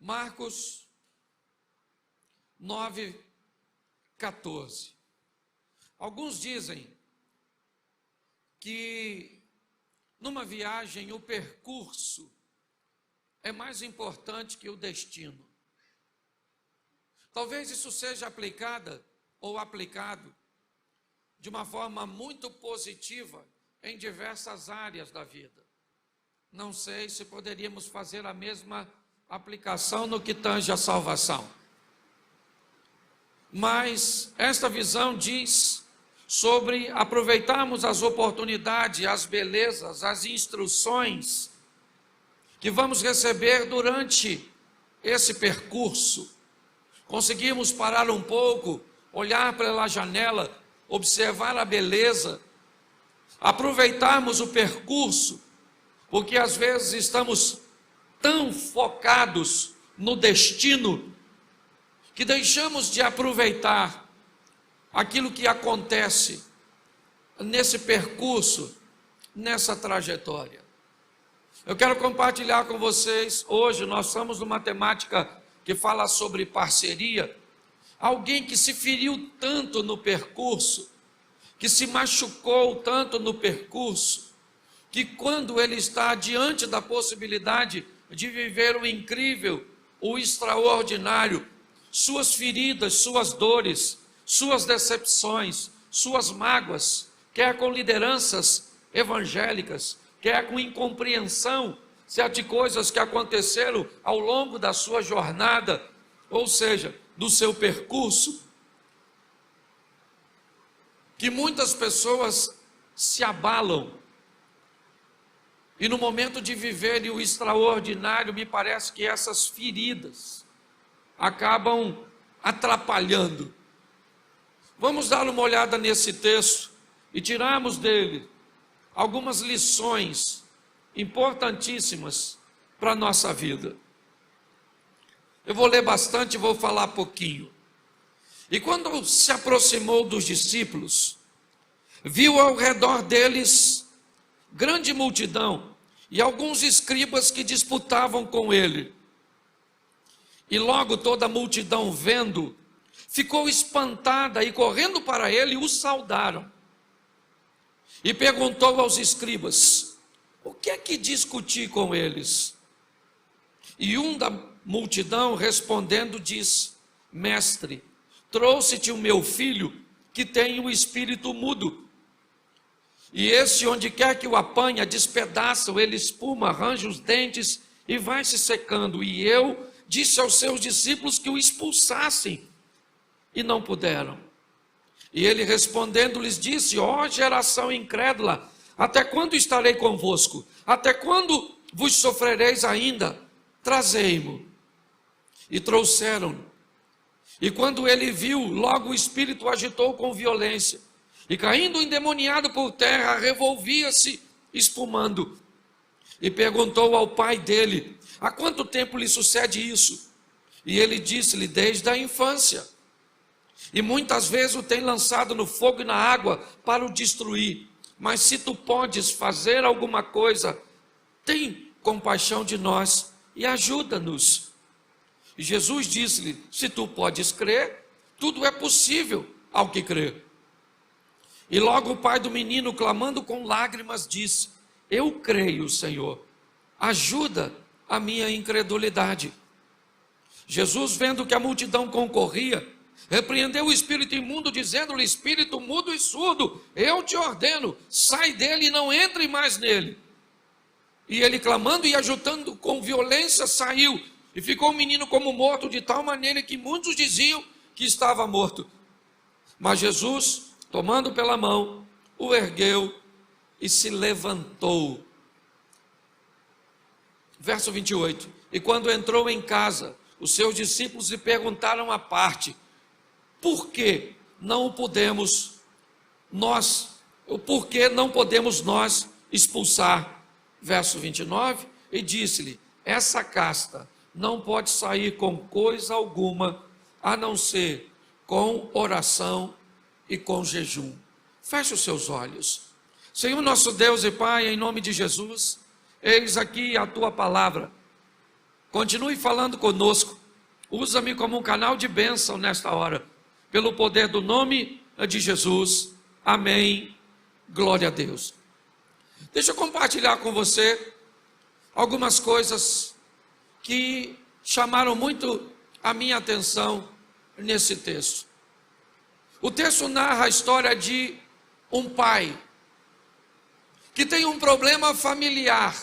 Marcos 9:14. Alguns dizem que numa viagem o percurso é mais importante que o destino. Talvez isso seja aplicado de uma forma muito positiva em diversas áreas da vida. Não sei se poderíamos fazer a mesma aplicação no que tange a salvação. Mas esta visão diz sobre aproveitarmos as oportunidades, as belezas, as instruções que vamos receber durante esse percurso. Conseguimos parar um pouco, olhar pela janela, observar a beleza, aproveitarmos o percurso, porque às vezes estamos tão focados no destino que deixamos de aproveitar aquilo que acontece nesse percurso, nessa trajetória. Eu quero compartilhar com vocês, hoje nós estamos numa temática que fala sobre parceria. Alguém que se feriu tanto no percurso, que se machucou tanto no percurso, que quando ele está diante da possibilidade de viver o incrível, o extraordinário, suas feridas, suas dores, suas decepções, suas mágoas, quer com lideranças evangélicas, quer com incompreensão de coisas que aconteceram ao longo da sua jornada, ou seja, do seu percurso, que muitas pessoas se abalam. E no momento de viverem o extraordinário, me parece que essas feridas acabam atrapalhando. Vamos dar uma olhada nesse texto e tirarmos dele algumas lições importantíssimas para a nossa vida. Eu vou ler bastante e vou falar pouquinho. E quando se aproximou dos discípulos, viu ao redor deles grande multidão e alguns escribas que disputavam com ele. E logo toda a multidão vendo, ficou espantada e correndo para ele o saudaram. E perguntou aos escribas: o que é que discuti com eles? E um da multidão respondendo diz: mestre, trouxe-te o meu filho que tem o espírito mudo. E esse, onde quer que o apanha, despedaça, ele espuma, arranja os dentes e vai se secando. E eu disse aos seus discípulos que o expulsassem, e não puderam. E ele respondendo lhes disse: ó geração incrédula, até quando estarei convosco? Até quando vos sofrereis ainda? Trazei-mo. E trouxeram-no. E quando ele viu, logo o espírito agitou com violência. E caindo endemoniado por terra, revolvia-se, espumando. E perguntou ao pai dele: há quanto tempo lhe sucede isso? E ele disse-lhe: desde a infância. E muitas vezes o tem lançado no fogo e na água para o destruir. Mas se tu podes fazer alguma coisa, tem compaixão de nós e ajuda-nos. E Jesus disse-lhe: se tu podes crer, tudo é possível ao que crê. E logo o pai do menino, clamando com lágrimas, disse: eu creio, Senhor, ajuda a minha incredulidade. Jesus, vendo que a multidão concorria, repreendeu o espírito imundo, dizendo-lhe: espírito mudo e surdo, eu te ordeno, sai dele e não entre mais nele. E ele, clamando e ajudando com violência, saiu, e ficou o menino como morto, de tal maneira que muitos diziam que estava morto. Mas Jesus, tomando pela mão, o ergueu e se levantou. Verso 28. E quando entrou em casa, os seus discípulos lhe perguntaram à parte: por que não podemos nós expulsar? Verso 29. E disse-lhe: essa casta não pode sair com coisa alguma, a não ser com oração e com jejum. Feche os seus olhos. Senhor nosso Deus e Pai, em nome de Jesus, eis aqui a tua palavra. continue falando conosco. Usa-me como um canal de bênção nesta hora, pelo poder do nome de Jesus. Amém. Glória a Deus. Deixa eu compartilhar com você algumas coisas que chamaram muito a minha atenção nesse texto. O texto narra a história de um pai que tem um problema familiar.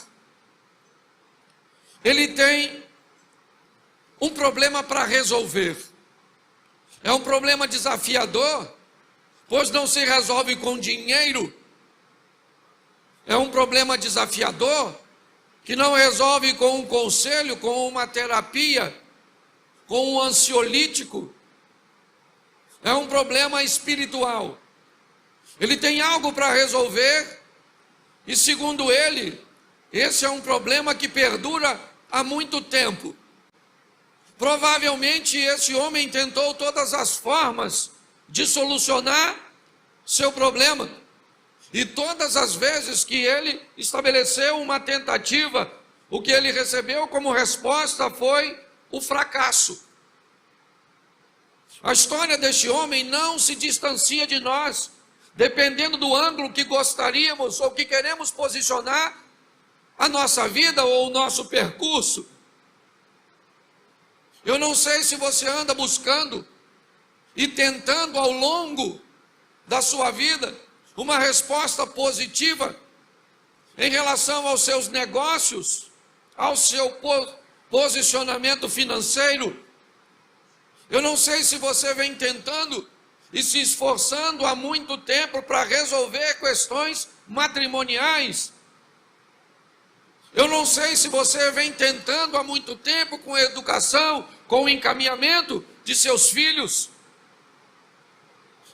Ele tem um problema para resolver. É um problema desafiador, pois não se resolve com dinheiro. É um problema desafiador que não resolve com um conselho, com uma terapia, com um ansiolítico. É um problema espiritual. Ele tem algo para resolver e, segundo ele, esse é um problema que perdura há muito tempo. Provavelmente esse homem tentou todas as formas de solucionar seu problema. E todas as vezes que ele estabeleceu uma tentativa, o que ele recebeu como resposta foi o fracasso. A história deste homem não se distancia de nós, dependendo do ângulo que gostaríamos ou que queremos posicionar a nossa vida ou o nosso percurso. Eu não sei se você anda buscando e tentando ao longo da sua vida uma resposta positiva em relação aos seus negócios, ao seu posicionamento financeiro. Eu não sei se você vem tentando e se esforçando há muito tempo para resolver questões matrimoniais. Eu não sei se você vem tentando há muito tempo com a educação, com o encaminhamento de seus filhos.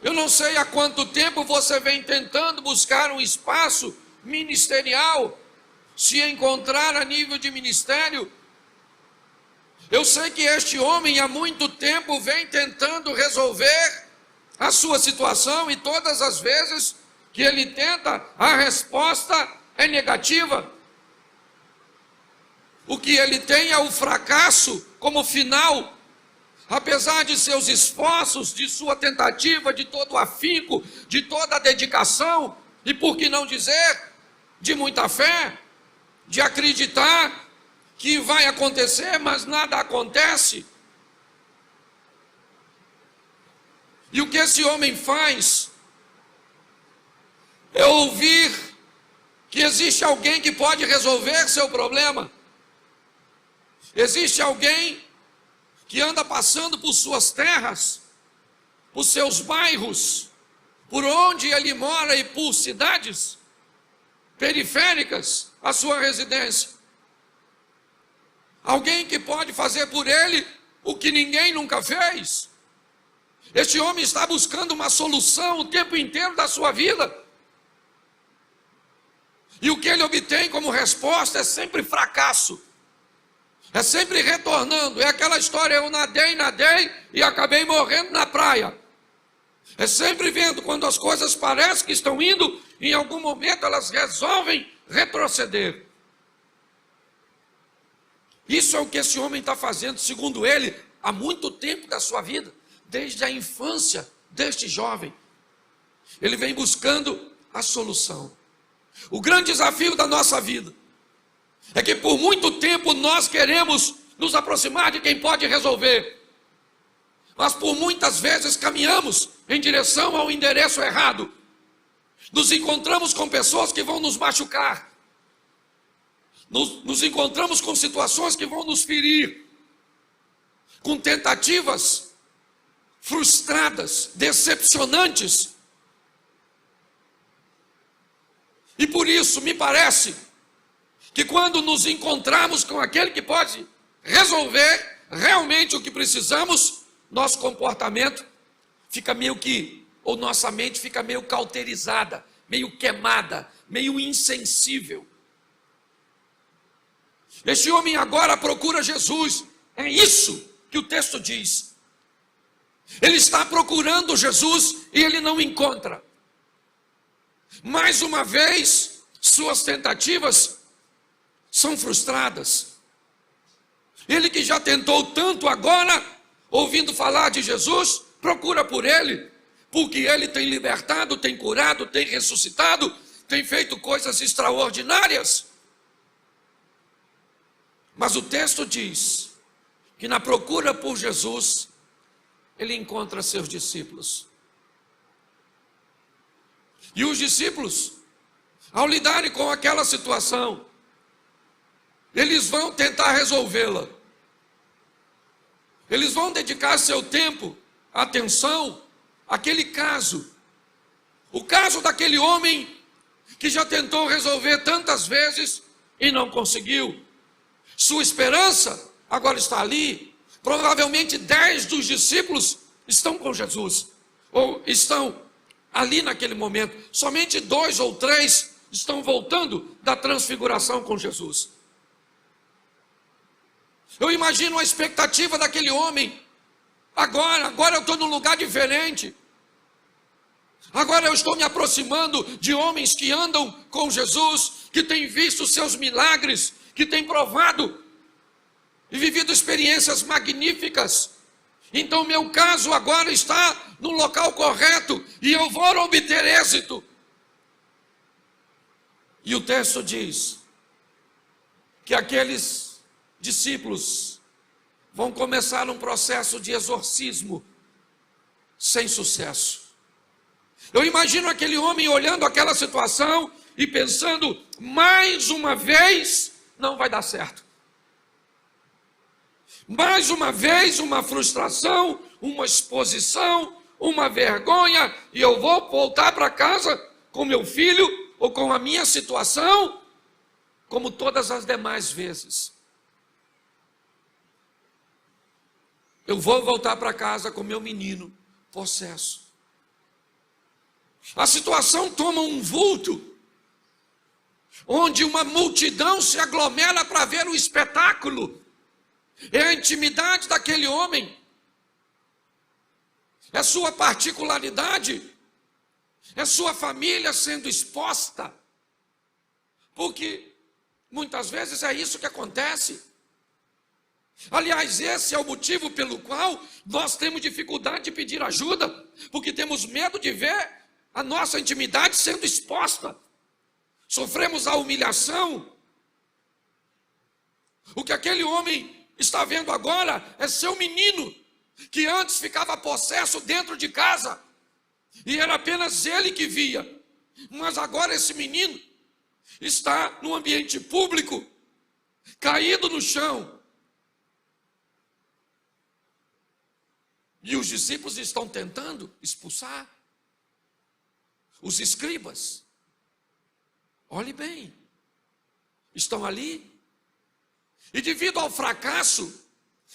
Eu não sei há quanto tempo você vem tentando buscar um espaço ministerial, se encontrar a nível de ministério. Eu sei que este homem há muito tempo vem tentando resolver a sua situação e todas as vezes que ele tenta, a resposta é negativa. O que ele tem é o fracasso como final. Apesar de seus esforços, de sua tentativa, de todo o afinco, de toda a dedicação, e por que não dizer, de muita fé, de acreditar que vai acontecer, mas nada acontece. E o que esse homem faz é ouvir que existe alguém que pode resolver seu problema. Existe alguém que anda passando por suas terras, por seus bairros, por onde ele mora e por cidades periféricas à sua residência. Alguém que pode fazer por ele o que ninguém nunca fez. Este homem está buscando uma solução o tempo inteiro da sua vida. E o que ele obtém como resposta é sempre fracasso. É sempre retornando. É aquela história, eu nadei e acabei morrendo na praia. É sempre vendo quando as coisas parecem que estão indo, em algum momento elas resolvem retroceder. Isso é o que esse homem está fazendo, segundo ele, há muito tempo da sua vida, desde a infância deste jovem. Ele vem buscando a solução. O grande desafio da nossa vida é que por muito tempo nós queremos nos aproximar de quem pode resolver, mas por muitas vezes caminhamos em direção ao endereço errado. Nos encontramos com pessoas que vão nos machucar, nos encontramos com situações que vão nos ferir, com tentativas frustradas, decepcionantes. E por isso me parece que quando nos encontramos com aquele que pode resolver realmente o que precisamos, nosso comportamento fica meio que, ou nossa mente fica meio cauterizada, meio queimada, meio insensível. Este homem agora procura Jesus, é isso que o texto diz. Ele está procurando Jesus e ele não encontra. Mais uma vez, suas tentativas são frustradas. Ele que já tentou tanto agora, ouvindo falar de Jesus, procura por ele, porque ele tem libertado, tem curado, tem ressuscitado, tem feito coisas extraordinárias. Mas o texto diz que na procura por Jesus, ele encontra seus discípulos. E os discípulos, ao lidarem com aquela situação, eles vão tentar resolvê-la. Eles vão dedicar seu tempo, atenção, àquele caso. O caso daquele homem que já tentou resolver tantas vezes e não conseguiu. Sua esperança agora está ali. Provavelmente 10 dos discípulos estão com Jesus, ou estão ali naquele momento. Somente 2 ou 3 estão voltando da transfiguração com Jesus. Eu imagino a expectativa daquele homem. Agora eu estou num lugar diferente. Agora eu estou me aproximando de homens que andam com Jesus, que têm visto seus milagres, que têm provado e vivido experiências magníficas. Então meu caso agora está no local correto e eu vou obter êxito. E o texto diz que aqueles discípulos vão começar um processo de exorcismo sem sucesso. Eu imagino aquele homem olhando aquela situação e pensando, mais uma vez, não vai dar certo. Mais uma vez, uma frustração, uma exposição, uma vergonha, e eu vou voltar para casa com meu filho ou com a minha situação, como todas as demais vezes. Eu vou voltar para casa com meu menino possesso. A situação toma um vulto, onde uma multidão se aglomera para ver o espetáculo. É a intimidade daquele homem, é sua particularidade, é sua família sendo exposta, porque muitas vezes é isso que acontece. Aliás, esse é o motivo pelo qual nós temos dificuldade de pedir ajuda, porque temos medo de ver a nossa intimidade sendo exposta. Sofremos a humilhação. O que aquele homem está vendo agora é seu menino, que antes ficava possesso dentro de casa, e era apenas ele que via. Mas agora esse menino está no ambiente público, caído no chão. E os discípulos estão tentando expulsar. Os escribas, olhe bem, estão ali. E devido ao fracasso,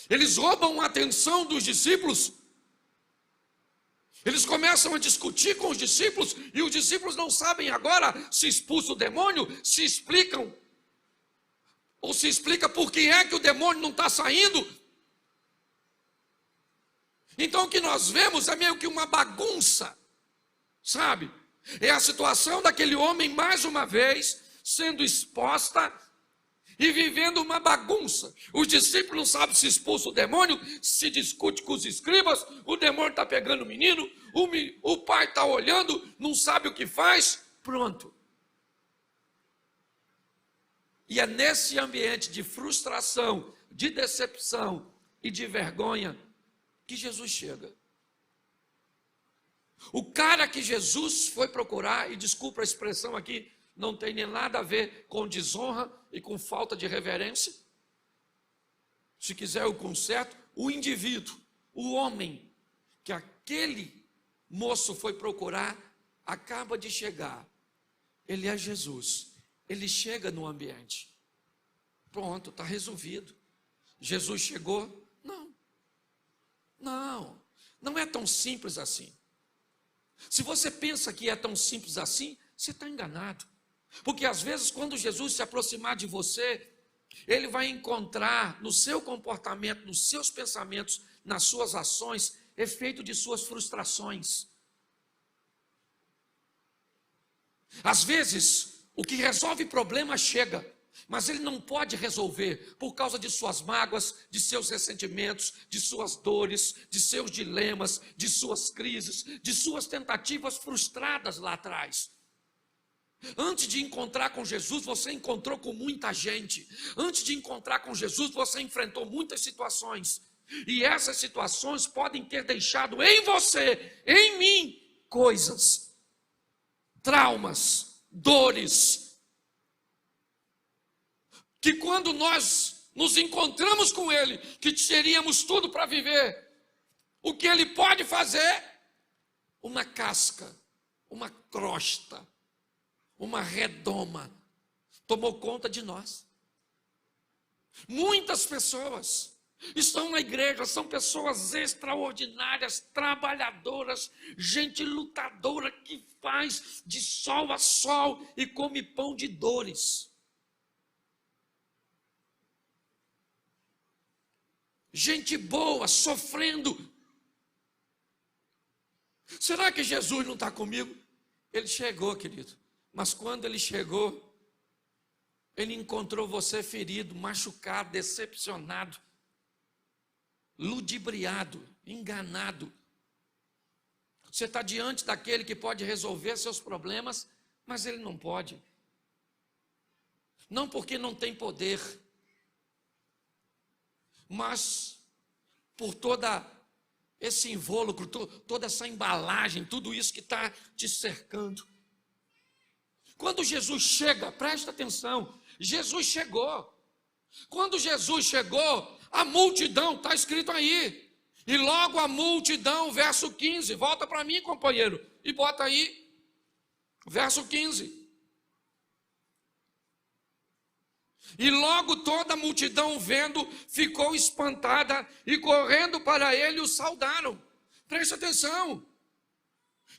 eles roubam a atenção dos discípulos. Eles começam a discutir com os discípulos, e os discípulos não sabem agora se expulsa o demônio, se explicam, ou se explica por que é que o demônio não está saindo. Então o que nós vemos é meio que uma bagunça, sabe? É a situação daquele homem, mais uma vez, sendo exposta e vivendo uma bagunça. Os discípulos não sabem se expulsa o demônio, se discute com os escribas, o demônio está pegando o menino, o pai está olhando, não sabe o que faz, pronto. E é nesse ambiente de frustração, de decepção e de vergonha que Jesus chega. O cara que Jesus foi procurar, e desculpa a expressão aqui, não tem nem nada a ver com desonra e com falta de reverência. Se quiser eu conserto, o indivíduo, o homem que aquele moço foi procurar, acaba de chegar. Ele é Jesus. Ele chega no ambiente. Pronto, está resolvido. Jesus chegou? Não é tão simples assim. Se você pensa que é tão simples assim, você está enganado. Porque às vezes quando Jesus se aproximar de você, Ele vai encontrar no seu comportamento, nos seus pensamentos, nas suas ações, efeito de suas frustrações. Às vezes, o que resolve problema chega, Mas ele não pode resolver por causa de suas mágoas, de seus ressentimentos, de suas dores, de seus dilemas, de suas crises, de suas tentativas frustradas lá atrás. Antes de encontrar com Jesus, você encontrou com muita gente. Antes de encontrar com Jesus, você enfrentou muitas situações. E essas situações podem ter deixado em você, em mim, coisas, traumas, dores, que quando nós nos encontramos com Ele, que teríamos tudo para viver, o que Ele pode fazer? Uma casca, uma crosta, uma redoma, tomou conta de nós. Muitas pessoas estão na igreja, são pessoas extraordinárias, trabalhadoras, gente lutadora que faz de sol a sol e come pão de dores. Gente boa, sofrendo. Será que Jesus não está comigo? Ele chegou, querido. Mas quando ele chegou, ele encontrou você ferido, machucado, decepcionado, ludibriado, enganado. Você está diante daquele que pode resolver seus problemas, mas ele não pode. Não porque não tem poder, mas por toda esse invólucro, toda essa embalagem, tudo isso que está te cercando. Quando Jesus chega, presta atenção, Jesus chegou. Quando Jesus chegou, a multidão, está escrito aí, e logo a multidão, verso 15, volta para mim, companheiro, e bota aí, verso 15. E logo toda a multidão vendo, ficou espantada e correndo para ele o saudaram. Preste atenção.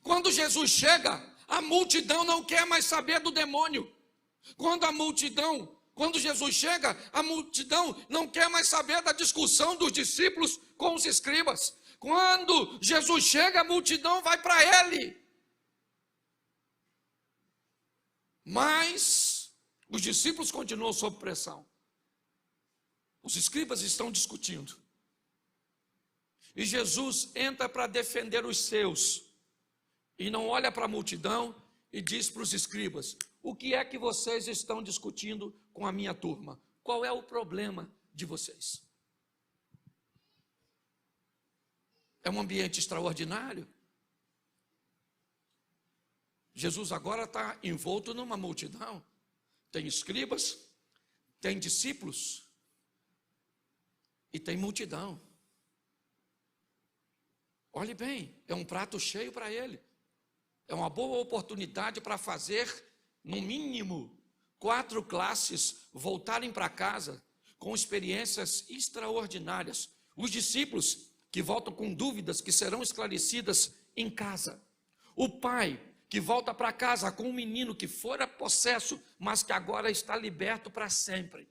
Quando Jesus chega, a multidão não quer mais saber do demônio. Quando Jesus chega, a multidão não quer mais saber da discussão dos discípulos com os escribas. Quando Jesus chega, a multidão vai para ele. Mas os discípulos continuam sob pressão. Os escribas estão discutindo. E Jesus entra para defender os seus. E não olha para a multidão e diz para os escribas: o que é que vocês estão discutindo com a minha turma? Qual é o problema de vocês? É um ambiente extraordinário. Jesus agora está envolto numa multidão. Tem escribas, tem discípulos e tem multidão. Olhe bem, é um prato cheio para ele. É uma boa oportunidade para fazer, no mínimo, 4 classes voltarem para casa com experiências extraordinárias. Os discípulos que voltam com dúvidas que serão esclarecidas em casa. O pai que volta para casa com um menino que fora possesso, mas que agora está liberto para sempre.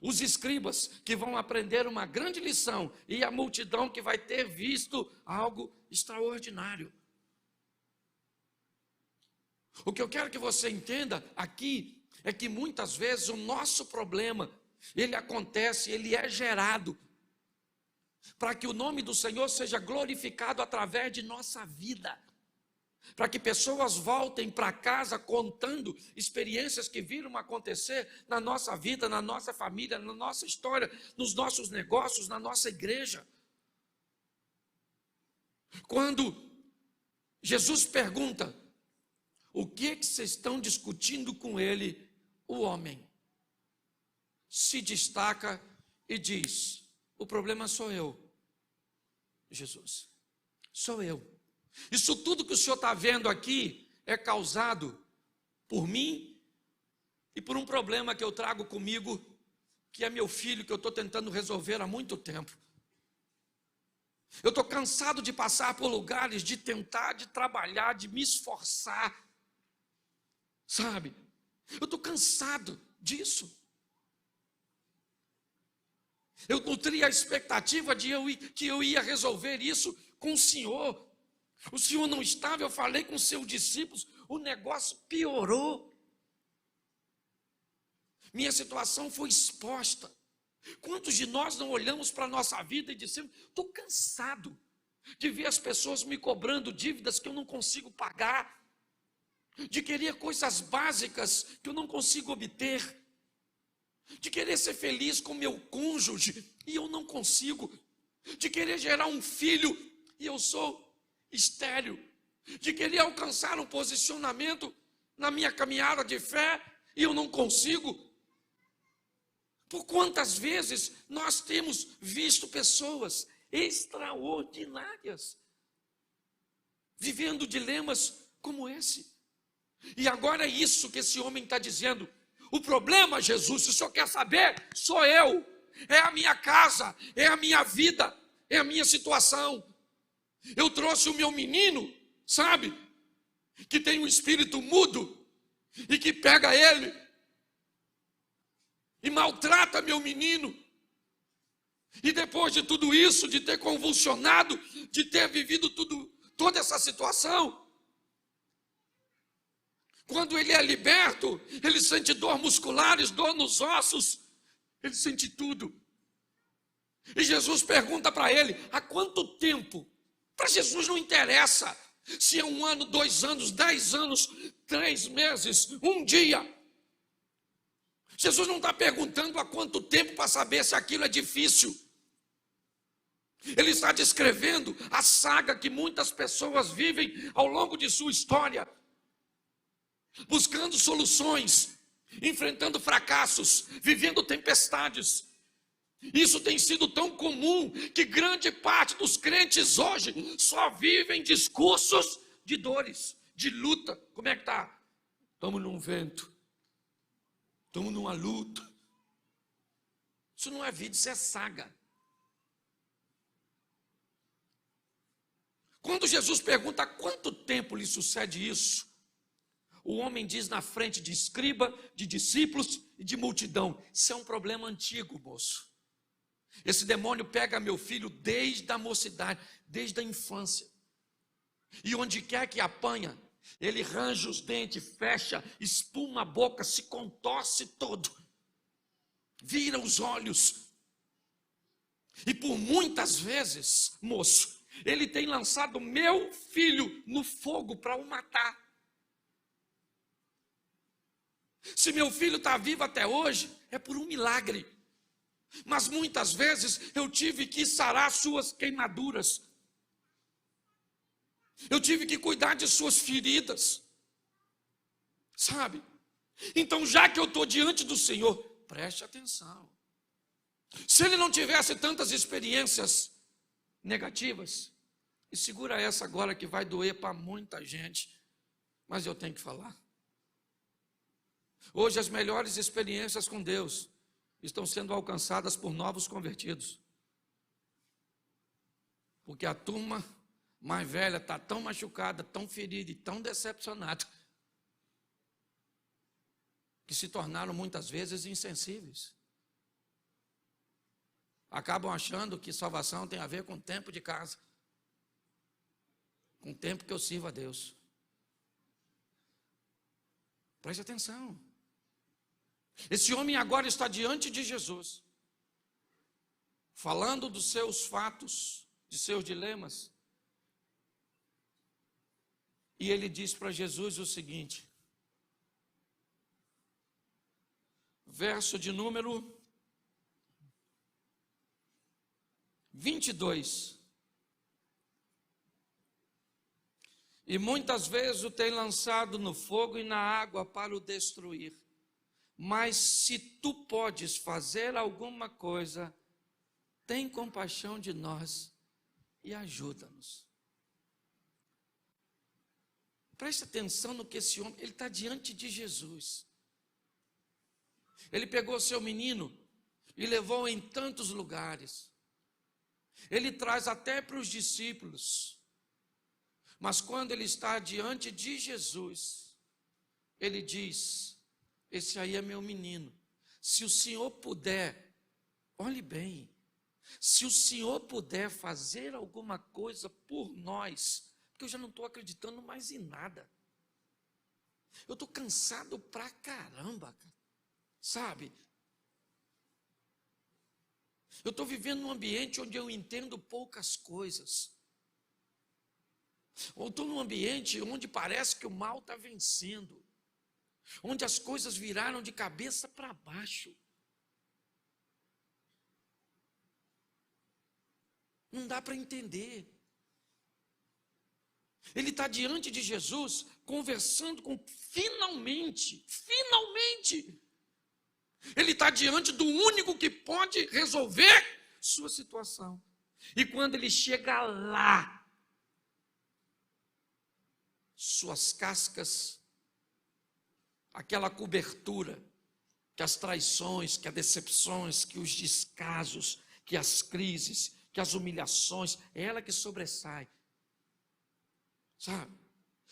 Os escribas que vão aprender uma grande lição e a multidão que vai ter visto algo extraordinário. O que eu quero que você entenda aqui é que muitas vezes o nosso problema, ele acontece, ele é gerado para que o nome do Senhor seja glorificado através de nossa vida. Para que pessoas voltem para casa contando experiências que viram acontecer na nossa vida, na nossa família, na nossa história, nos nossos negócios, na nossa igreja. Quando Jesus pergunta: o que vocês estão discutindo com ele? O homem se destaca e diz: o problema sou eu, Jesus, sou eu. Isso tudo que o senhor está vendo aqui é causado por mim e por um problema que eu trago comigo, que é meu filho, que eu estou tentando resolver há muito tempo. Eu estou cansado de passar por lugares, de tentar, de trabalhar, de me esforçar, sabe? Eu estou cansado disso. Eu nutria a expectativa que eu ia resolver isso com o Senhor. O Senhor não estava, eu falei com seus discípulos, o negócio piorou. minha situação foi exposta. Quantos de nós não olhamos para a nossa vida e dizemos: estou cansado de ver as pessoas me cobrando dívidas que eu não consigo pagar, de querer coisas básicas que eu não consigo obter, de querer ser feliz com meu cônjuge e eu não consigo, de querer gerar um filho e eu sou estéril, de querer alcançar um posicionamento na minha caminhada de fé e eu não consigo. Por quantas vezes nós temos visto pessoas extraordinárias vivendo dilemas como esse? E agora é isso que esse homem está dizendo: o problema, Jesus, se o senhor quer saber, sou eu, é a minha casa, é a minha vida, é a minha situação. Eu trouxe o meu menino, sabe, que tem um espírito mudo e que pega ele e maltrata meu menino. E depois de tudo isso, de ter convulsionado, de ter vivido toda essa situação, quando ele é liberto, ele sente dor musculares, dor nos ossos, ele sente tudo. E Jesus pergunta para ele: há quanto tempo? Para Jesus não interessa se é 1 ano, 2 anos, 10 anos, 3 meses, 1 dia. Jesus não está perguntando há quanto tempo para saber se aquilo é difícil. Ele está descrevendo a saga que muitas pessoas vivem ao longo de sua história, buscando soluções, enfrentando fracassos, vivendo tempestades. Isso tem sido tão comum que grande parte dos crentes hoje só vivem discursos de dores, de luta. Como é que está? Estamos num vento, estamos numa luta. Isso não é vida, isso é saga. Quando Jesus pergunta há quanto tempo lhe sucede isso, o homem diz na frente de escriba, de discípulos e de multidão: isso é um problema antigo, moço. Esse demônio pega meu filho desde a mocidade, desde a infância. E onde quer que apanha, ele range os dentes, fecha, espuma a boca, se contorce todo, vira os olhos. E por muitas vezes, moço, ele tem lançado meu filho no fogo para o matar. Se meu filho está vivo até hoje, é por um milagre. Mas muitas vezes eu tive que sarar suas queimaduras. Eu tive que cuidar de suas feridas. Sabe? Então, já que eu estou diante do Senhor, preste atenção. Se ele não tivesse tantas experiências negativas, e segura essa agora que vai doer para muita gente, mas eu tenho que falar. Hoje as melhores experiências com Deus estão sendo alcançadas por novos convertidos. Porque a turma mais velha está tão machucada, tão ferida e tão decepcionada, que se tornaram muitas vezes insensíveis. Acabam achando que salvação tem a ver com tempo de casa, com o tempo que eu sirvo a Deus. Preste atenção. Esse homem agora está diante de Jesus, falando dos seus fatos, de seus dilemas. E ele diz para Jesus o seguinte, verso de número 22. E muitas vezes o tem lançado no fogo e na água para o destruir. Mas se tu podes fazer alguma coisa, tem compaixão de nós e ajuda-nos. Preste atenção no que esse homem, ele está diante de Jesus. Ele pegou seu menino e levou em tantos lugares. Ele traz até para os discípulos. Mas quando ele está diante de Jesus, ele diz: esse aí é meu menino. Se o Senhor puder, olhe bem, se o Senhor puder fazer alguma coisa por nós, porque eu já não estou acreditando mais em nada. Eu estou cansado pra caramba, cara. Sabe? Eu estou vivendo num ambiente onde eu entendo poucas coisas. Ou estou num ambiente onde parece que o mal está vencendo. Onde as coisas viraram de cabeça para baixo. Não dá para entender. Ele está diante de Jesus, conversando com, finalmente, ele está diante do único que pode resolver sua situação. E quando ele chega lá, suas cascas, aquela cobertura, que as traições, que as decepções, que os descasos, que as crises, que as humilhações, é ela que sobressai. Sabe?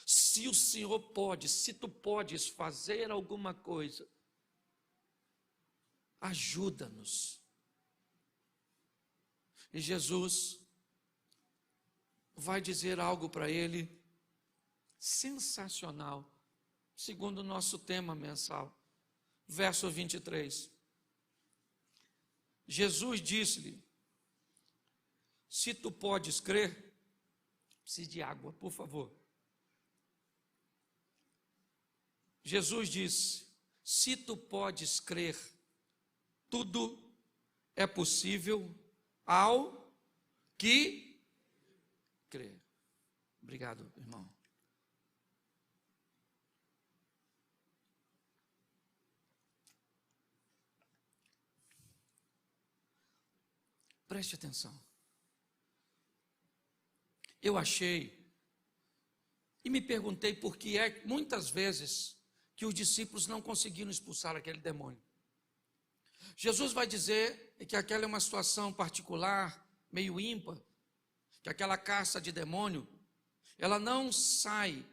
Se o Senhor pode, se tu podes fazer alguma coisa, ajuda-nos. E Jesus vai dizer algo para ele sensacional, segundo o nosso tema mensal. Verso 23. Jesus disse-lhe: se tu podes crer, preciso de água, por favor. Jesus disse: se tu podes crer, tudo é possível ao que crê. Obrigado, irmão. Preste atenção. Eu achei e me perguntei por que é muitas vezes que os discípulos não conseguiram expulsar aquele demônio. Jesus vai dizer que aquela é uma situação particular, meio ímpar, que aquela caça de demônio, ela não sai,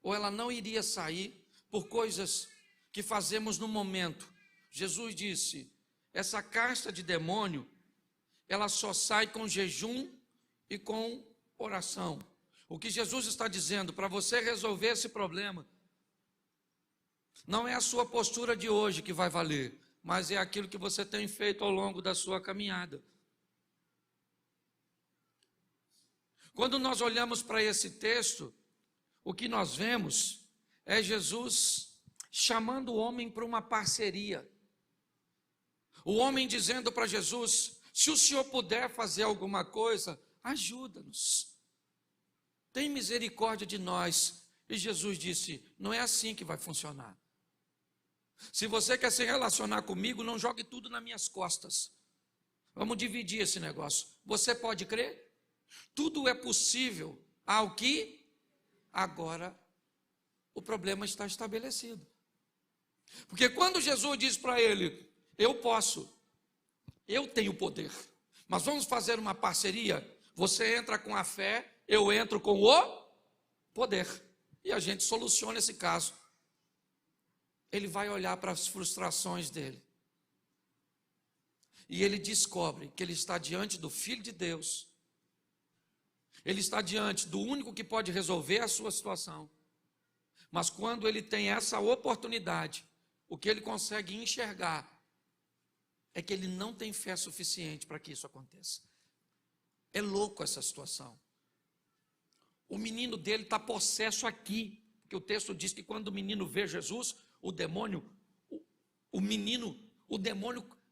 ou ela não iria sair por coisas que fazemos no momento. Jesus disse: essa casta de demônio, ela só sai com jejum e com oração. O que Jesus está dizendo, para você resolver esse problema, não é a sua postura de hoje que vai valer, mas é aquilo que você tem feito ao longo da sua caminhada. Quando nós olhamos para esse texto, o que nós vemos é Jesus chamando o homem para uma parceria. O homem dizendo para Jesus: se o Senhor puder fazer alguma coisa, ajuda-nos. Tem misericórdia de nós. E Jesus disse: não é assim que vai funcionar. Se você quer se relacionar comigo, não jogue tudo nas minhas costas. Vamos dividir esse negócio. Você pode crer? Tudo é possível ao que agora o problema está estabelecido. Porque quando Jesus diz para ele: eu posso, eu tenho poder, mas vamos fazer uma parceria. Você entra com a fé, eu entro com o poder. E a gente soluciona esse caso. Ele vai olhar para as frustrações dele. E ele descobre que ele está diante do Filho de Deus. Ele está diante do único que pode resolver a sua situação. Mas quando ele tem essa oportunidade, o que ele consegue enxergar é que ele não tem fé suficiente para que isso aconteça. É louco essa situação. O menino dele está possesso aqui, porque o texto diz que quando o menino vê Jesus, o demônio,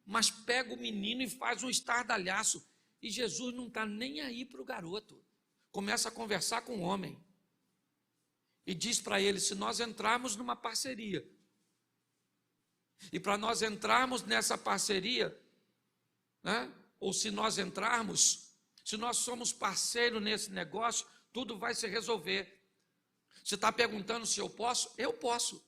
mas pega o menino e faz um estardalhaço. E Jesus não está nem aí para o garoto. Começa a conversar com o homem. E diz para ele: se nós entrarmos numa parceria, e para nós entrarmos nessa parceria, né, ou se nós entrarmos, se nós somos parceiros nesse negócio, tudo vai se resolver. Você está perguntando se eu posso? Eu posso.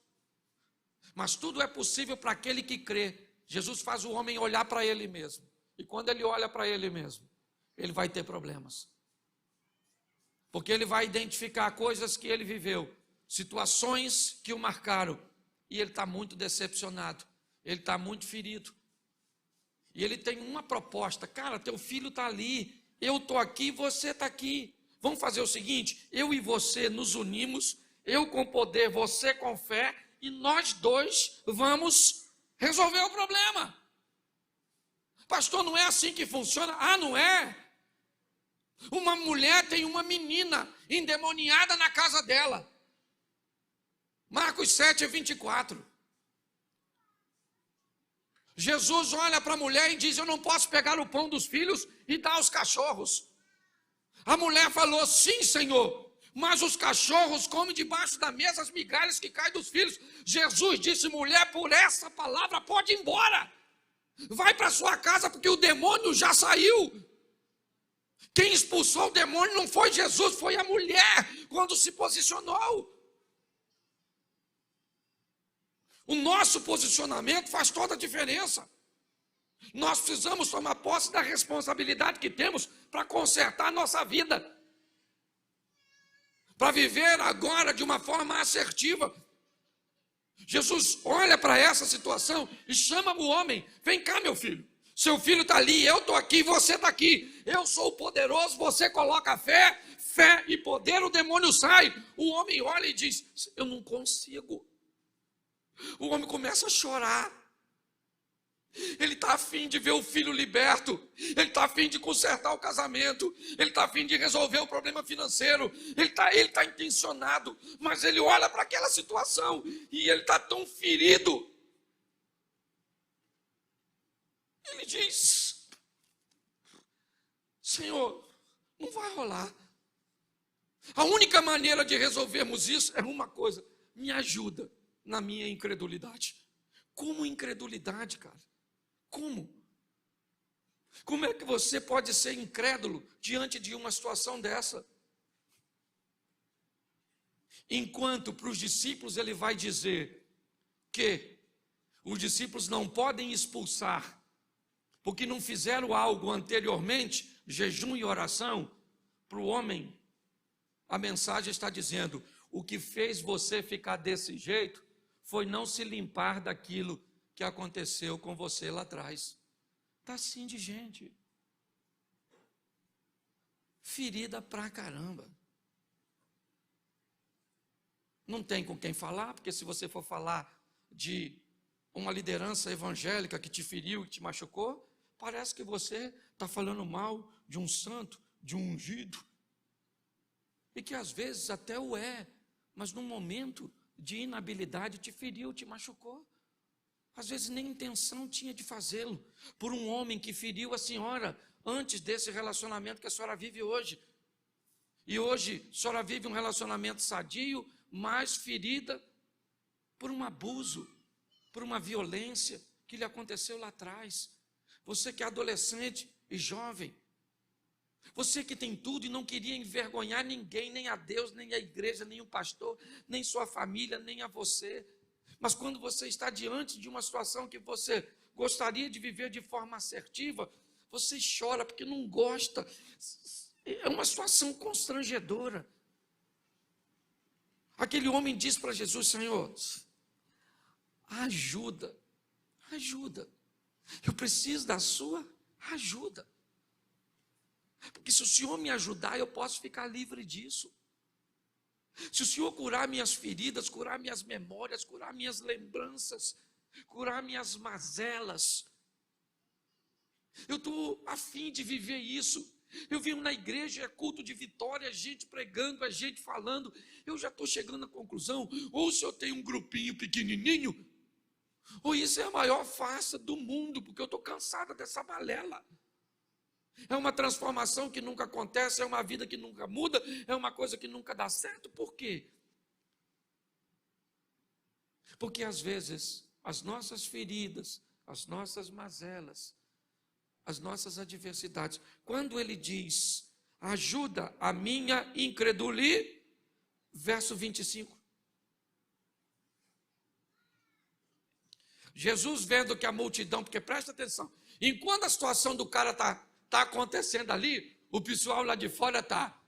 Mas tudo é possível para aquele que crê. Jesus faz o homem olhar para ele mesmo. E quando ele olha para ele mesmo, ele vai ter problemas. Porque ele vai identificar coisas que ele viveu, situações que o marcaram. E ele está muito decepcionado. Ele está muito ferido. E ele tem uma proposta: cara, teu filho está ali, eu estou aqui, você está aqui. Vamos fazer o seguinte: eu e você nos unimos, eu com poder, você com fé, e nós dois vamos Resolveu o problema. Pastor, não é assim que funciona? Ah, não é? Uma mulher tem uma menina endemoniada na casa dela. Marcos 7:24. Jesus olha para a mulher e diz: eu não posso pegar o pão dos filhos e dar aos cachorros. A mulher falou: sim, Senhor, mas os cachorros comem debaixo da mesa as migalhas que caem dos filhos. Jesus disse: mulher, por essa palavra pode ir embora. Vai para sua casa, porque o demônio já saiu. Quem expulsou o demônio não foi Jesus, foi a mulher, quando se posicionou. O nosso posicionamento faz toda a diferença. Nós precisamos tomar posse da responsabilidade que temos para consertar a nossa vida, para viver agora de uma forma assertiva. Jesus olha para essa situação e chama o homem: vem cá, meu filho. Seu filho está ali, eu estou aqui, você está aqui. Eu sou o poderoso, você coloca fé e poder, o demônio sai. O homem olha e diz: eu não consigo. O homem começa a chorar. Ele está a fim de ver o filho liberto. Ele está a fim de consertar o casamento. Ele está a fim de resolver o problema financeiro. Ele está intencionado. Mas ele olha para aquela situação e ele está tão ferido. Ele diz: Senhor, não vai rolar. A única maneira de resolvermos isso é uma coisa: me ajuda na minha incredulidade. Como incredulidade, cara? Como? Como é que você pode ser incrédulo diante de uma situação dessa? Enquanto para os discípulos ele vai dizer que os discípulos não podem expulsar, porque não fizeram algo anteriormente, jejum e oração, para o homem, a mensagem está dizendo: o que fez você ficar desse jeito foi não se limpar daquilo que aconteceu com você lá atrás. Está assim de gente. Ferida pra caramba. Não tem com quem falar, porque se você for falar de uma liderança evangélica que te feriu, que te machucou, parece que você está falando mal de um santo, de um ungido. E que às vezes até o é, mas num momento de inabilidade te feriu, te machucou. Às vezes nem intenção tinha de fazê-lo, por um homem que feriu a senhora antes desse relacionamento que a senhora vive hoje. E hoje a senhora vive um relacionamento sadio, mas ferida por um abuso, por uma violência que lhe aconteceu lá atrás. Você que é adolescente e jovem, você que tem tudo e não queria envergonhar ninguém, nem a Deus, nem a igreja, nem o pastor, nem sua família, nem a você. Mas quando você está diante de uma situação que você gostaria de viver de forma assertiva, você chora porque não gosta. É uma situação constrangedora. Aquele homem diz para Jesus: Senhor, ajuda. Eu preciso da sua ajuda. Porque se o Senhor me ajudar, eu posso ficar livre disso. Se o Senhor curar minhas feridas, curar minhas memórias, curar minhas lembranças, curar minhas mazelas, eu estou a fim de viver isso. Eu venho na igreja, é culto de vitória, a gente pregando, a gente falando. Eu já estou chegando à conclusão: ou se eu tenho um grupinho pequenininho, ou isso é a maior farsa do mundo, porque eu estou cansada dessa balela. É uma transformação que nunca acontece, é uma vida que nunca muda, é uma coisa que nunca dá certo. Por quê? Porque às vezes as nossas feridas, as nossas mazelas, as nossas adversidades, quando ele diz: ajuda a minha incredulidade, verso 25. Jesus vendo que a multidão, porque presta atenção, enquanto a situação do cara está acontecendo ali, o pessoal lá de fora está: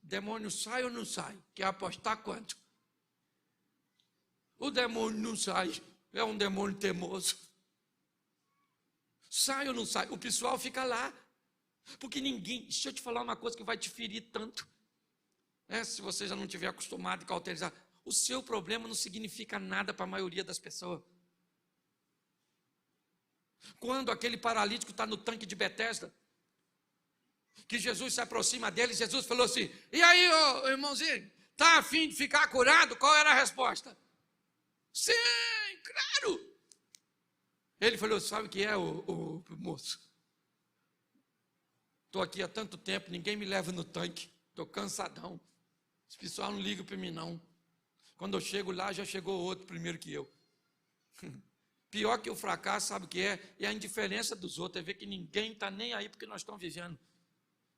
demônio sai ou não sai? Quer apostar quanto? O demônio não sai, é um demônio teimoso. Sai ou não sai? O pessoal fica lá, porque ninguém, deixa eu te falar uma coisa que vai te ferir tanto, se você já não estiver acostumado e cauterizar, o seu problema não significa nada para a maioria das pessoas. Quando aquele paralítico está no tanque de Betesda, que Jesus se aproxima dele, Jesus falou assim: e aí, ô irmãozinho, está a fim de ficar curado? Qual era a resposta? Sim, claro. Ele falou: sabe o que é, o moço? Estou aqui há tanto tempo, ninguém me leva no tanque, estou cansadão. Esse pessoal não liga para mim, não. Quando eu chego lá, já chegou outro primeiro que eu. Pior que o fracasso, sabe o que é? É a indiferença dos outros, é ver que ninguém está nem aí porque nós estamos vivendo.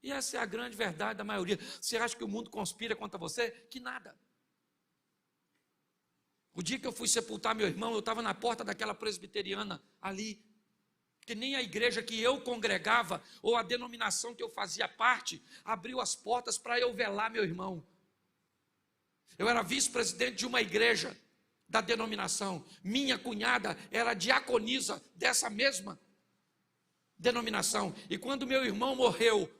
E essa é a grande verdade da maioria. Você acha que o mundo conspira contra você? Que nada. O dia que eu fui sepultar meu irmão, eu estava na porta daquela presbiteriana ali, que nem a igreja que eu congregava, ou a denominação que eu fazia parte, abriu as portas para eu velar meu irmão. Eu era vice-presidente de uma igreja da denominação. Minha cunhada era diaconisa dessa mesma denominação. E quando meu irmão morreu,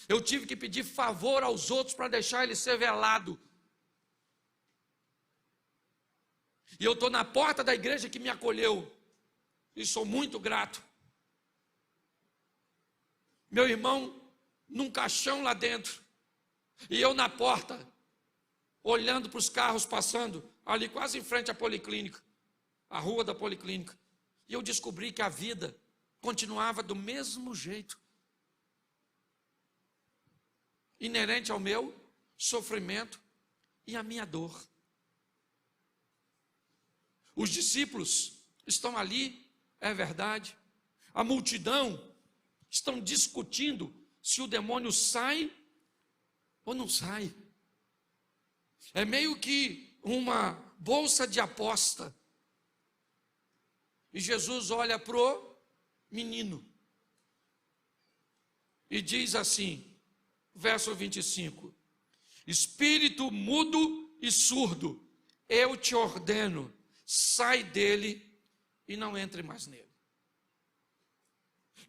eu tive que pedir favor aos outros para deixar ele ser velado. E eu estou na porta da igreja que me acolheu. E sou muito grato. Meu irmão num caixão lá dentro. E eu na porta, olhando para os carros passando, ali quase em frente à policlínica, a rua da policlínica. E eu descobri que a vida continuava do mesmo jeito. Inerente ao meu sofrimento e à minha dor. Os discípulos estão ali, é verdade. A multidão estão discutindo se o demônio sai ou não sai. É meio que uma bolsa de aposta. E Jesus olha pro menino e diz assim, verso 25: espírito mudo e surdo, eu te ordeno, sai dele e não entre mais nele.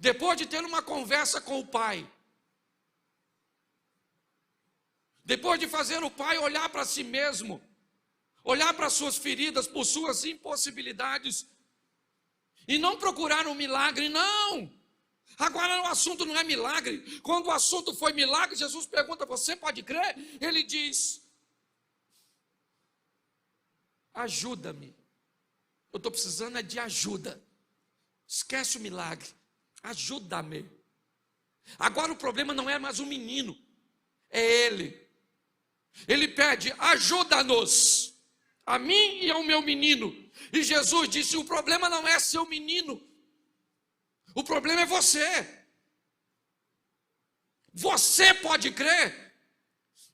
Depois de ter uma conversa com o pai, depois de fazer o pai olhar para si mesmo, olhar para suas feridas, por suas impossibilidades, e não procurar um milagre, não. Agora o assunto não é milagre. Quando o assunto foi milagre, Jesus pergunta: você pode crer? Ele diz: ajuda-me. Eu estou precisando de ajuda. Esquece o milagre. Ajuda-me. Agora o problema não é mais o menino, é ele. Ele pede: ajuda-nos, a mim e ao meu menino. E Jesus disse: o problema não é seu menino, o problema é você. Você pode crer?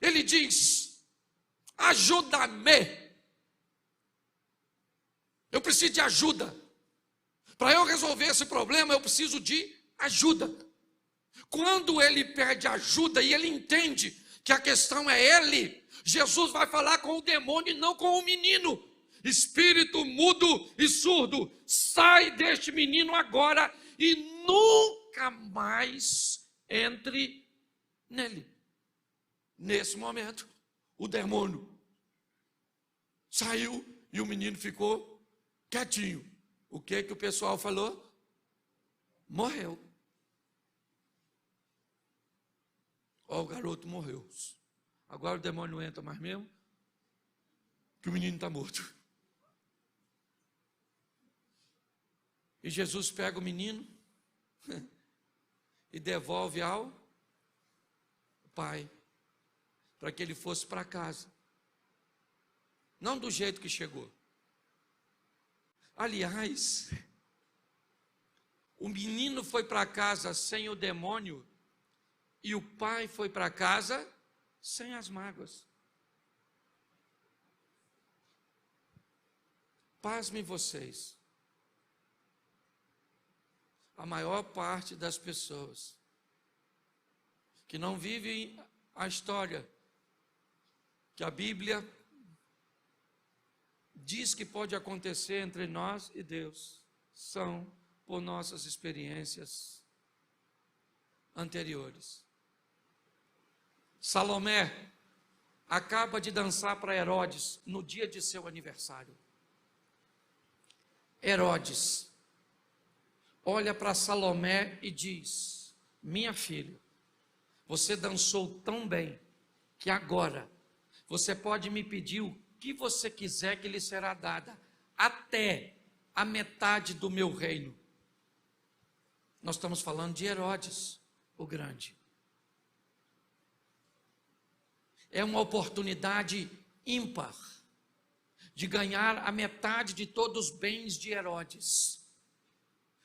Ele diz: ajuda-me. Eu preciso de ajuda. Para eu resolver esse problema, eu preciso de ajuda. Quando ele pede ajuda e ele entende que a questão é ele, Jesus vai falar com o demônio e não com o menino. Espírito mudo e surdo, sai deste menino agora e nunca mais entre nele. Nesse momento, o demônio saiu e o menino ficou quietinho. O que o pessoal falou? Morreu. Ó, o garoto morreu. Agora o demônio não entra mais mesmo, que o menino está morto. E Jesus pega o menino e devolve ao pai, para que ele fosse para casa. Não do jeito que chegou. Aliás, o menino foi para casa sem o demônio e o pai foi para casa sem as mágoas. Pasmem vocês. A maior parte das pessoas que não vivem a história que a Bíblia diz que pode acontecer entre nós e Deus, são por nossas experiências anteriores. Salomé acaba de dançar para Herodes no dia de seu aniversário. Herodes, olha para Salomé e diz: minha filha, você dançou tão bem que agora você pode me pedir o que você quiser que lhe será dada, até a metade do meu reino. Nós estamos falando de Herodes, o Grande. É uma oportunidade ímpar de ganhar a metade de todos os bens de Herodes.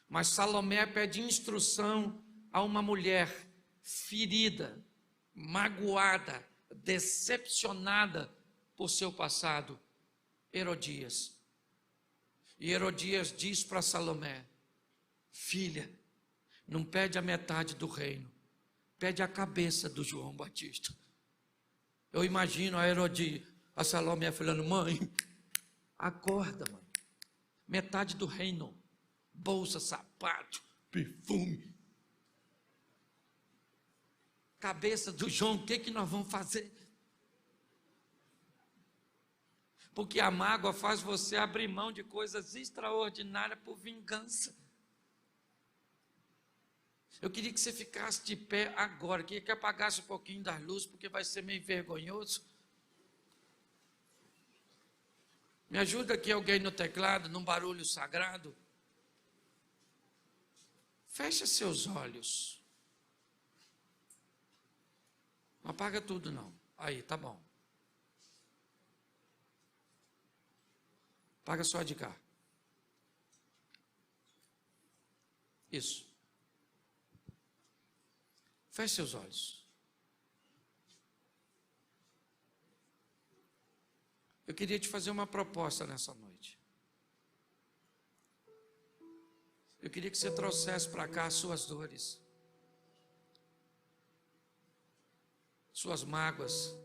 Mas Salomé pede instrução a uma mulher ferida, magoada, decepcionada por seu passado, Herodias. E Herodias diz para Salomé: filha, não pede a metade do reino, pede a cabeça do João Batista. Eu imagino a Herodias, a Salomé falando: mãe, acorda, mãe, metade do reino, bolsa, sapato, perfume, cabeça do João, o que nós vamos fazer? Porque a mágoa faz você abrir mão de coisas extraordinárias por vingança. Eu queria que você ficasse de pé agora, queria que apagasse um pouquinho das luzes, porque vai ser meio vergonhoso. Me ajuda aqui alguém no teclado, num barulho sagrado. Feche seus olhos. Não apaga tudo não. Aí, tá bom. Apaga só de cá. Isso. Feche seus olhos. Eu queria te fazer uma proposta nessa noite. Eu queria que você trouxesse para cá as suas dores, suas mágoas,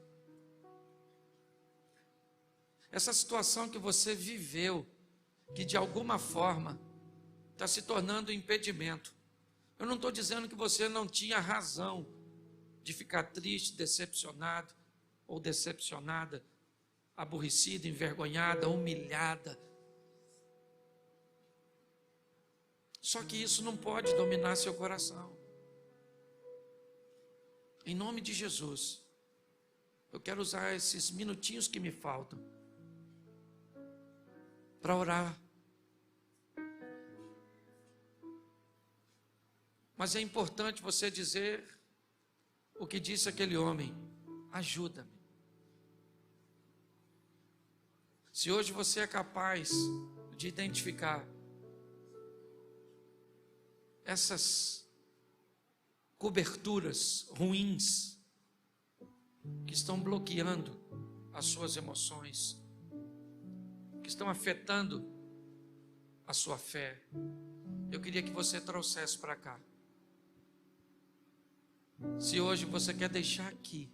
essa situação que você viveu, que de alguma forma está se tornando um impedimento. Eu não estou dizendo que você não tinha razão de ficar triste, decepcionado ou decepcionada, aborrecida, envergonhada, humilhada. Só que isso não pode dominar seu coração. Em nome de Jesus, eu quero usar esses minutinhos que me faltam para orar. Mas é importante você dizer o que disse aquele homem: ajuda-me. Se hoje você é capaz de identificar essas coberturas ruins que estão bloqueando as suas emoções, que estão afetando a sua fé, eu queria que você trouxesse para cá. Se hoje você quer deixar aqui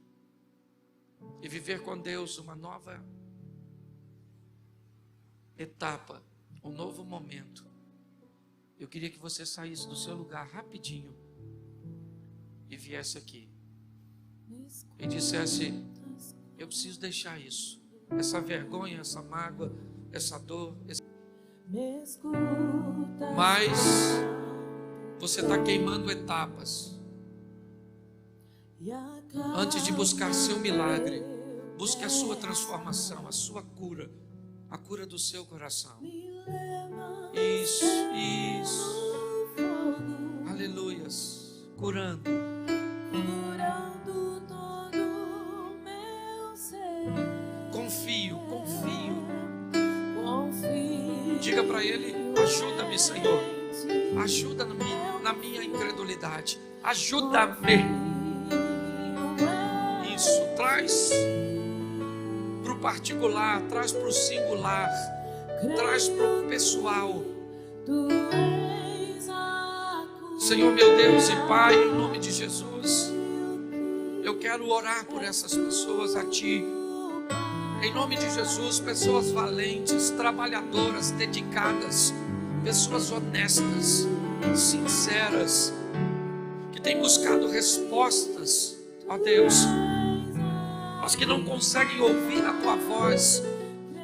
e viver com Deus uma nova etapa, um novo momento, eu queria que você saísse do seu lugar rapidinho e viesse aqui e dissesse: eu preciso deixar isso, essa vergonha, essa mágoa, essa dor, mas você está queimando etapas. Antes de buscar seu milagre, busque a sua transformação, a sua cura, a cura do seu coração. Isso, isso. Aleluias. Curando. Confio, confio. Diga para Ele: ajuda-me, Senhor. Ajuda-me na minha incredulidade. Ajuda-me. Isso, traz para o particular, traz para o singular, traz para o pessoal. Senhor meu Deus e Pai, em nome de Jesus, eu quero orar por essas pessoas a Ti. Em nome de Jesus, pessoas valentes, trabalhadoras, dedicadas, pessoas honestas, sinceras, que têm buscado respostas, ó Deus, mas que não conseguem ouvir a Tua voz,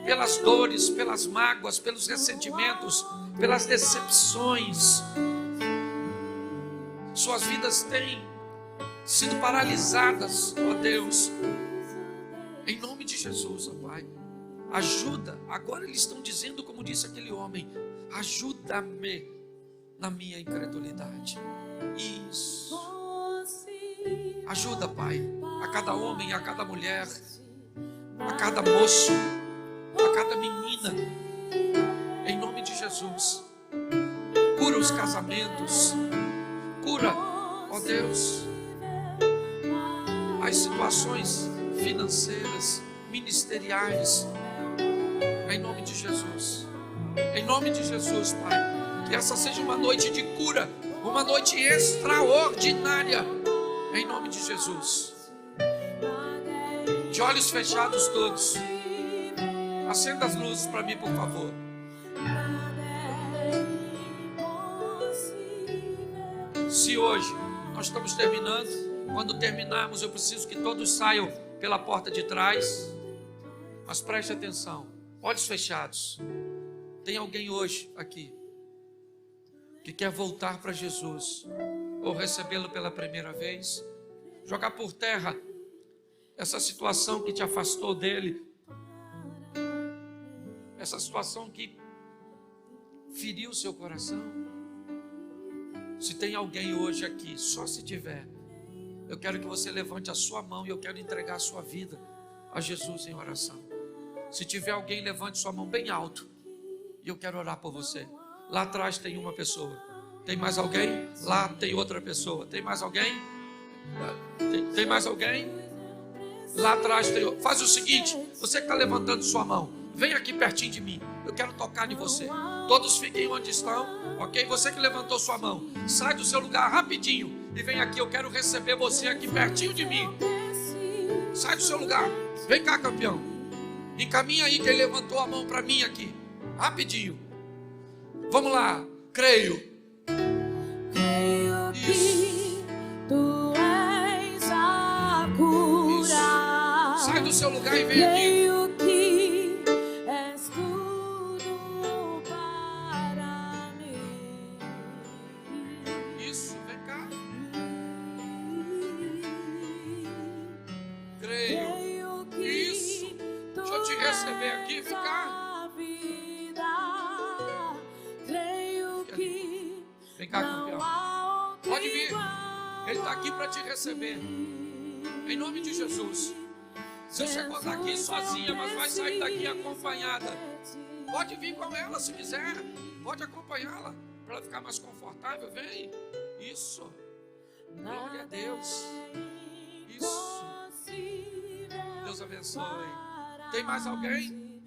pelas dores, pelas mágoas, pelos ressentimentos, pelas decepções. Suas vidas têm sido paralisadas, ó Deus. Em nome de Jesus, ó Pai. Ajuda. Agora eles estão dizendo, como disse aquele homem: ajuda-me na minha incredulidade. Isso. Ajuda, Pai, a cada homem, a cada mulher, a cada moço, a cada menina. Em nome de Jesus. Cura os casamentos. Cura, ó Deus, as situações financeiras, ministeriais. Em nome de Jesus. Em nome de Jesus, Pai. Que essa seja uma noite de cura, uma noite extraordinária. Em nome de Jesus. De olhos fechados todos. Acenda as luzes para mim, por favor. Se hoje nós estamos terminando, quando terminarmos eu preciso que todos saiam pela porta de trás. Mas preste atenção, olhos fechados. Tem alguém hoje aqui que quer voltar para Jesus, ou recebê-lo pela primeira vez, jogar por terra essa situação que te afastou dele, essa situação que feriu o seu coração. Se tem alguém hoje aqui, só se tiver, eu quero que você levante a sua mão e eu quero entregar a sua vida a Jesus em oração. Se tiver alguém, levante sua mão bem alto e eu quero orar por você. Lá atrás tem uma pessoa. Tem mais alguém? Lá tem outra pessoa. Tem mais alguém? Tem mais alguém? Lá atrás tem outro. Faz o seguinte, você que está levantando sua mão, vem aqui pertinho de mim. Eu quero tocar em você. Todos fiquem onde estão, ok? Você que levantou sua mão, sai do seu lugar rapidinho e vem aqui. Eu quero receber você aqui pertinho de mim. Sai do seu lugar. Vem cá, campeão. Encaminha aí quem levantou a mão para mim aqui. Rapidinho. Vamos lá. Creio. Isso. Tu és a cura. Isso. Sai do seu lugar e vem aqui. Creio que és tudo para mim. Isso, vem cá. Creio. Isso. Deixa eu te receber aqui, vem cá. Vem cá, campeão. Pode vir. Ele está aqui para te receber. Em nome de Jesus. Você chegou daqui sozinha, mas vai sair daqui acompanhada. Pode vir com ela se quiser. Pode acompanhá-la para ela ficar mais confortável. Vem. Isso. Glória a Deus. Isso. Deus abençoe. Tem mais alguém?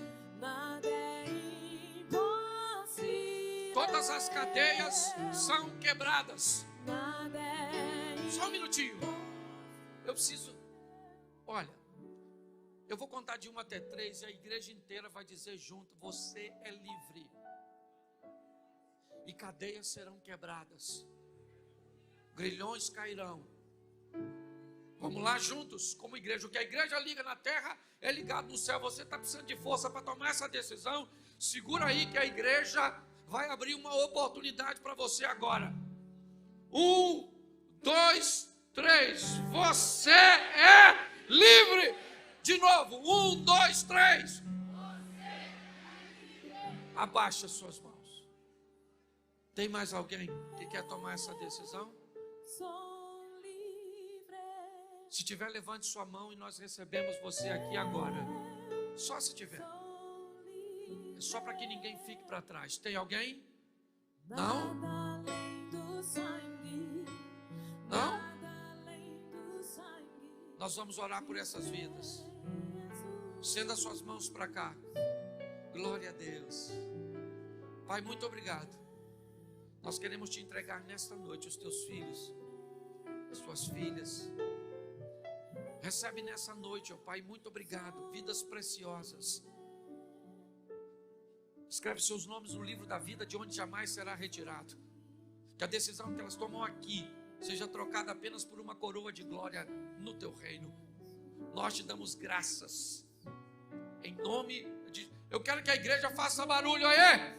Todas as cadeias são quebradas. Só um minutinho. Eu preciso. Olha, eu vou contar de 1 até 3 e a igreja inteira vai dizer junto: você é livre. E cadeias serão quebradas. Grilhões cairão. Vamos lá juntos, como igreja. O que a igreja liga na terra é ligado no céu. Você está precisando de força para tomar essa decisão? Segura aí que a igreja vai abrir uma oportunidade para você agora. 1, 2, 3. Você é livre. De novo. 1, 2, 3. Abaixa suas mãos. Tem mais alguém que quer tomar essa decisão? Se tiver, levante sua mão e nós recebemos você aqui agora. Só se tiver. É só para que ninguém fique para trás. Tem alguém? Não? Não? Nós vamos orar por essas vidas. Estenda suas mãos para cá. Glória a Deus. Pai, muito obrigado. Nós queremos te entregar nesta noite os teus filhos, as tuas filhas. Recebe nessa noite, ó Pai, muito obrigado. Vidas preciosas. Escreve seus nomes no livro da vida, de onde jamais será retirado. Que a decisão que elas tomam aqui seja trocada apenas por uma coroa de glória no teu reino. Nós te damos graças. Em nome de... Eu quero que a igreja faça barulho aí.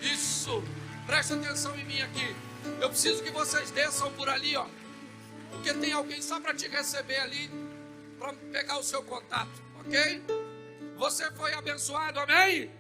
Isso. Preste atenção em mim aqui. Eu preciso que vocês desçam por ali, ó. Porque tem alguém só para te receber ali, para pegar o seu contato, ok? Você foi abençoado, amém?